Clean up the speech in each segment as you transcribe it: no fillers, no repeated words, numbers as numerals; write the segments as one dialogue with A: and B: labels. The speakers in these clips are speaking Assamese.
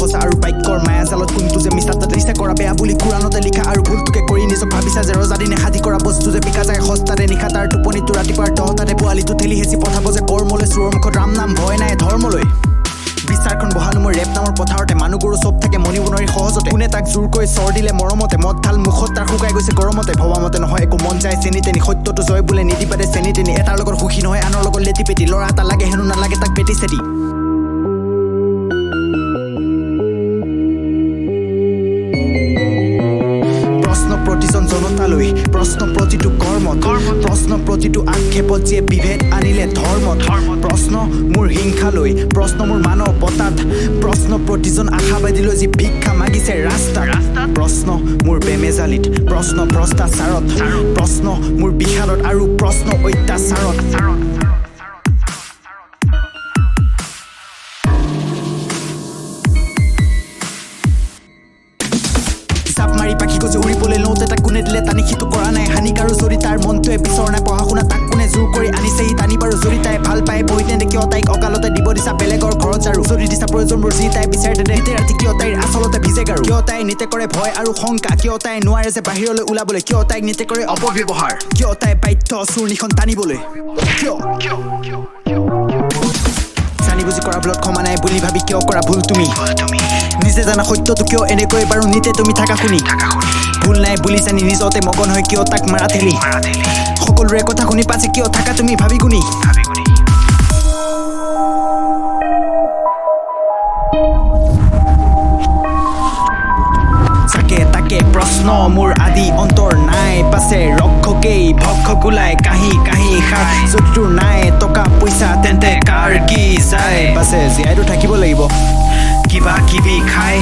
A: সঁচা আৰু বাক্যৰ মায়াজালত কোনটো যে মিছা তাতে ইচ্ছা কৰা বেয়া বুলি কোৰাণতে লিখা আৰু ভুলটোকে কৰি নিজক ভাবিছা যে ৰজাদিনে সাধি কৰা বস্তু যে বিকা যায় সস্তাতে নিশা তাৰ টোপনিটো ৰাতিপুৱাৰ 10টাতে পোৱালিটো ঠেলি হেঁচি পঠাব যে কৰ্মলৈ চোৰৰ মুখত ৰাম নাম ভয় নাই ধৰ্মলৈ বিচাৰখন বহালো মোৰ ৰেপ নামৰ পথাৰতে মানুহবোৰো চব থাকে মনিব নোৱাৰি সহজতে কোনে তাক জোৰকৈ চৰ দিলে মৰমতে মদ ঢাল মুখত তাৰ শুকাই গৈছে গৰমতে ভবামতে নহয় একো মন যায় চেনি তেনি সত্যটো জয় বোলে নিদিপাতে চেনি তেনি এটাৰ লগত সুখী নহয় আনৰ লগত লেটি পেটি ল'ৰা এটা লাগে হেনো নালাগে তাক পেটি চেটি প্ৰশ্ন প্ৰতিজন জনতালৈ প্ৰশ্ন প্ৰতিটো কৰ্মত প্ৰশ্ন প্ৰতিটো আক্ষেপত যিয়ে বিভেদ আনিলে ধৰ্মত প্ৰশ্ন মোৰ হিংসালৈ প্ৰশ্ন মোৰ মানৱতাত প্ৰশ্ন প্ৰতিজন আশাবাদীলৈ যি ভিক্ষা মাগিছে ৰাস্তাত প্ৰশ্ন মোৰ বেমেজালিত প্ৰশ্ন ভ্ৰষ্টাচাৰত প্ৰশ্ন মোৰ বিষাদত আৰু প্ৰশ্ন অত্যাচাৰত পাখি গজি উৰিবলৈ লওঁতে তাক কোনে দিলে টানি সিটো কৰা নাই হানিক আৰু যদি তাৰ মনটোৱে বিচৰা নাই পঢ়া শুনা তাক কোনে জোৰ কৰি আনিছে সি টানি বাৰু যদি তাই ভাল পায় বহি তেন্তে কিয় তাইক অকালতে দিব দিছা বেলেগৰ ঘৰত আৰু যদি দিছা প্ৰয়োজনবোৰ যি তাই বিচাৰে তেন্তে নিতে ৰাতি কিয় তাইৰ আচলতে ভিজে গাৰু কিয় তাই নিতে কৰে ভয় আৰু শংকা কিয় তাই নোৱাৰে যে বাহিৰলৈ ওলাবলৈ কিয় তাইক নিতে কৰে অপব্যৱহাৰ কিয় তাই বাধ্য চূৰ্ণিখন টানিবলৈ কিয় জানি বুজি কৰা ভুলত ক্ষমা নাই বুলি ভাবি কিয় কৰা ভুল তুমি নিজে জানা সত্যটো কিয় এনেকৈ বাৰু নিতে তুমি থাকা শুনি ভুল নাই বুলি জানি নিজতে মগন হৈ কিয় তাক মাৰা ঠেলি সকলোৰে কথা শুনি পাছে কিয় থাকা তুমি ভাবি গুণি তাকে প্ৰশ্ন মোৰ আদি অন্তৰ নাই পাছে ৰক্ষকেই ভক্ষক ওলাই কাহি কাহি খাই যদি তোৰ নাই টকা পইচা তেন্তে কাৰ কি যায় পাছে জীয়াইতো থাকিব লাগিব কিবা কিবি খাই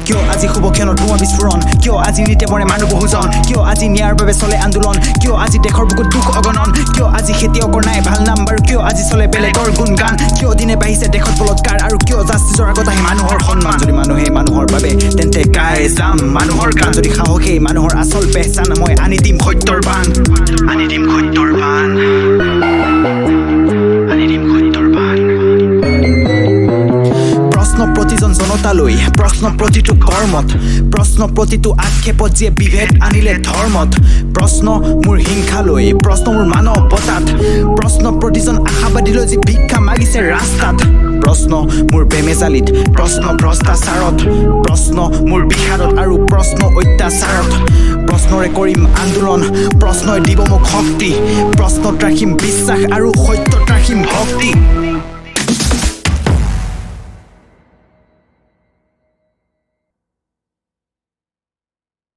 A: কিয় আজি শুভ ক্ষণত বোমা বিস্ফোৰণ কিয় আজি নিতে মৰে মানুহ বহুজন কিয় আজি ন্যায়ৰ বাবে চলে আন্দোলন কিয় আজি দেশৰ বুকুত দুখ অগণন কিয় আজি খেতিয়কৰ নাই ভাল নাম বাৰু কিয় আজি চলে বেলেগৰ গুণগান কিয় দিনে বাঢ়িছে দেশত বলৎকাৰ আৰু কিয় জাষ্টিছৰ আগত আহি মানুহৰ সন্মান যদি মানুহে মানুহৰ বাবে তেন্তে গাই যাম মানুহৰ গান যদি সাহসেই মানুহৰ আচল পেহচান মই আনি দিম সত্যৰ বান আনি দিম সত্যৰ বান আনি দিম সত্যৰ বান প্ৰশ্ন প্ৰতিজন জনতালৈ প্ৰশ্ন প্ৰতিটো কৰ্মত প্ৰশ্ন প্ৰতিটো আক্ষেপত যিয়ে বিভেদ আনিলে ধৰ্মত প্ৰশ্ন মোৰ হিংসালৈ প্ৰশ্ন মোৰ মানৱতাত প্ৰশ্ন প্ৰতিজন আশাবাদীলৈ যি ভিক্ষা মাগিছে ৰাস্তাত প্ৰশ্ন মোৰ বেমেজালিত প্ৰশ্ন ভ্ৰষ্টাচাৰত প্ৰশ্ন মোৰ বিষাদত আৰু প্ৰশ্ন অত্যাচাৰত প্ৰশ্নৰে কৰিম আন্দোলন প্ৰশ্নই দিব মোক শক্তি প্ৰশ্নত ৰাখিম বিশ্বাস আৰু সত্যত ৰাখিম ভক্তি